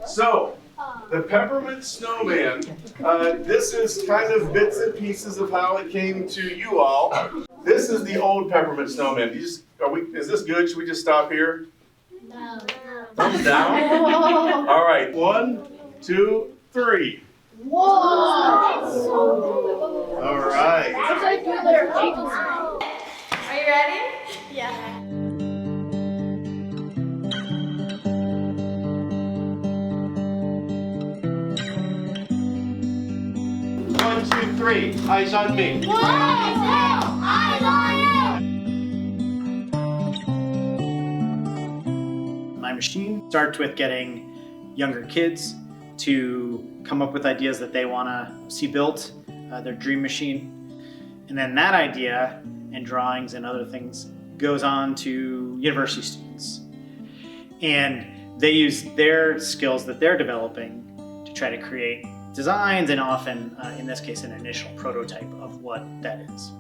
So, the Peppermint Snowman, this is kind of bits and pieces of how it came to you all. This is the old Peppermint Snowman. Is this good? Should we just stop here? No. Thumbs down? All right, 1, 2, 3. Whoa! All right. Are you ready? Yeah. 1, 2, 3. Eyes on me. Whoa! Eyes on you! My machine starts with getting younger kids to come up with ideas that they want to see built, their dream machine. And then that idea and drawings and other things goes on to university students. And they use their skills that they're developing to try to create designs and often, in this case, an initial prototype of what that is.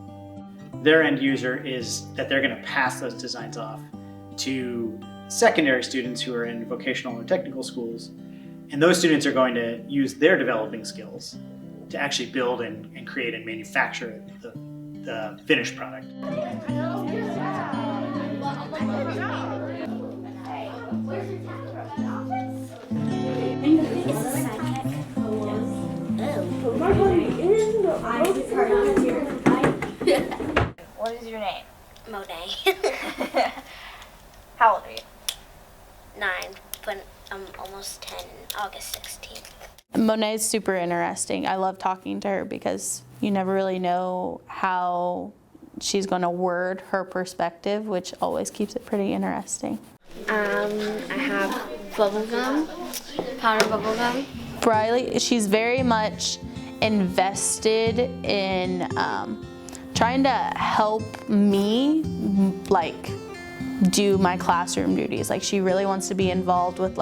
Their end user is that they're going to pass those designs off to secondary students who are in vocational or technical schools. And those students are going to use their developing skills to actually build and create and manufacture the finished product. What is your name? Monet. How old are you? 9, but I'm almost 10, August 16th. Monet's super interesting. I love talking to her because you never really know how she's going to word her perspective, which always keeps it pretty interesting. I have bubble gum, powder bubble gum. Briley, she's very much invested in trying to help me do my classroom duties. Like, she really wants to be involved with,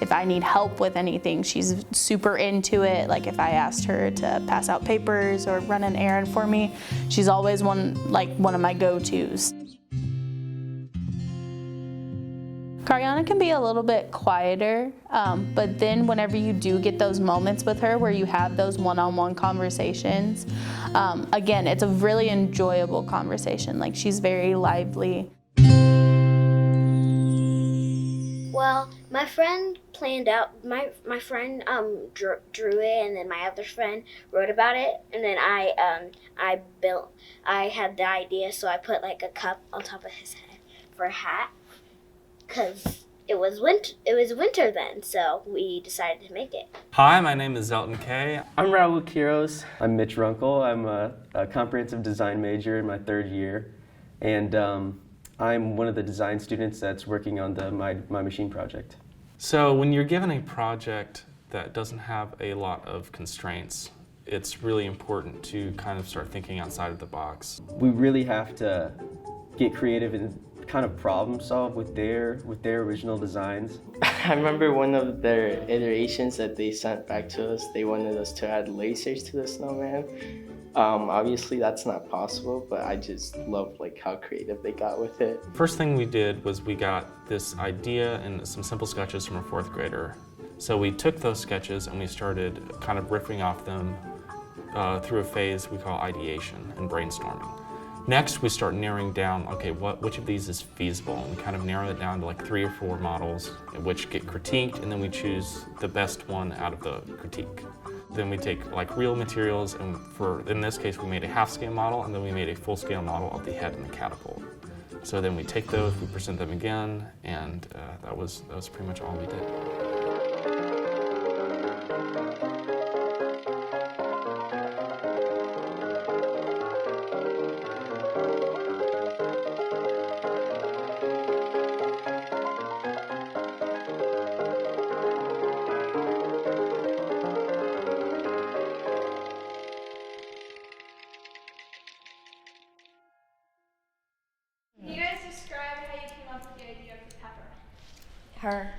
if I need help with anything, she's super into it. Like, if I asked her to pass out papers or run an errand for me, she's always one of my go-tos. Karyana can be a little bit quieter, but then whenever you do get those moments with her where you have those one-on-one conversations, again, it's a really enjoyable conversation. Like, she's very lively. Well, my friend planned out, my friend drew it, and then my other friend wrote about it, and then I had the idea, so I put a cup on top of his head for a hat, because it was winter then, so we decided to make it. Hi, my name is Zelton Kay. I'm Raul Quiros. I'm Mitch Runkle. I'm a comprehensive design major in my 3rd year, and I'm one of the design students that's working on the My Machine project. So when you're given a project that doesn't have a lot of constraints, it's really important to kind of start thinking outside of the box. We really have to get creative and kind of problem solve with their original designs. I remember one of their iterations that they sent back to us, they wanted us to add lasers to the snowman. Obviously that's not possible, but I just love how creative they got with it. First thing we did was we got this idea and some simple sketches from a 4th grader. So we took those sketches and we started kind of riffing off them through a phase we call ideation and brainstorming. Next, we start narrowing down, okay, which of these is feasible? And we kind of narrow it down to 3 or 4 models, which get critiqued, and then we choose the best one out of the critique. Then we take real materials, and in this case, we made a half-scale model, and then we made a full-scale model of the head and the catapult. So then we take those, we present them again, and that was pretty much all we did. Can you guys describe how you came up with the idea for Peppermint? Her.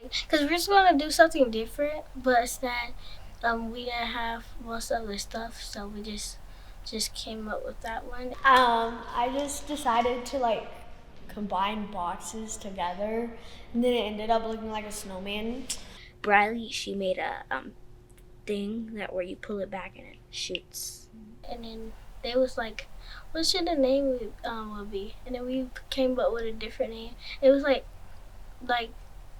Because we're just going to do something different, but instead we didn't have most of the stuff, so we just came up with that one. I just decided to combined boxes together, and then it ended up looking like a snowman. Briley, she made a thing that where you pull it back and it shoots. And then they was like, what should the name would be? And then we came up with a different name. It was like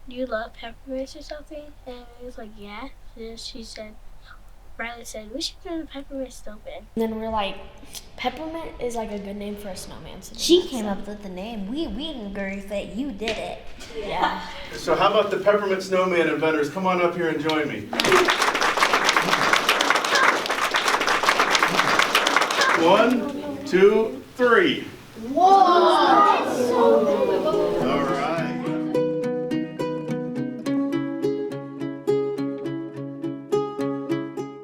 you love peppermints or something? And it was like, yeah. And then Riley said, we should do the Peppermint Snowman. And then we're like, peppermint is like a good name for a snowman. So She came up with the name. We didn't agree with it. You did it. Yeah. So how about the Peppermint Snowman inventors? Come on up here and join me. 1, 2, 3. Whoa! All right.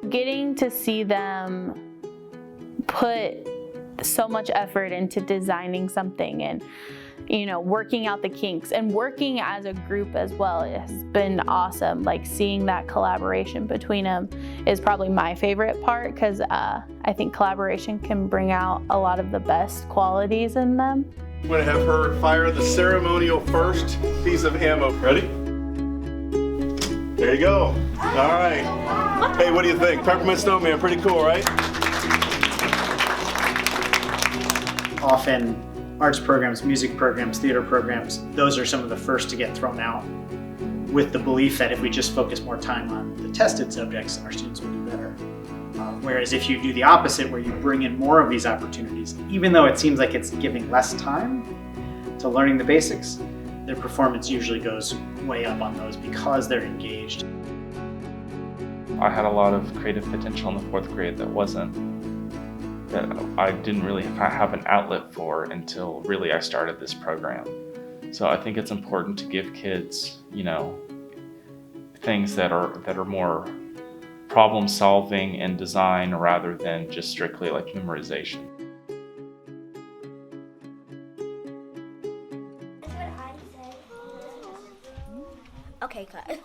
Getting to see them put so much effort into designing something and, you know, working out the kinks and working as a group as well, it has been awesome. Like seeing that collaboration between them is probably my favorite part, because I think collaboration can bring out a lot of the best qualities in them. I'm going to have her fire the ceremonial first piece of ammo. Ready? There you go. All right. Hey, what do you think? Peppermint Snowman, pretty cool, right? Often arts programs, music programs, theater programs, those are some of the first to get thrown out with the belief that if we just focus more time on the tested subjects, our students will do better. Whereas if you do the opposite, where you bring in more of these opportunities, even though it seems like it's giving less time to learning the basics, their performance usually goes way up on those because they're engaged. I had a lot of creative potential in the 4th grade that I didn't really have an outlet for until really I started this program. So I think it's important to give kids, you know, things that are more problem solving and design rather than just strictly like memorization. Okay, cut.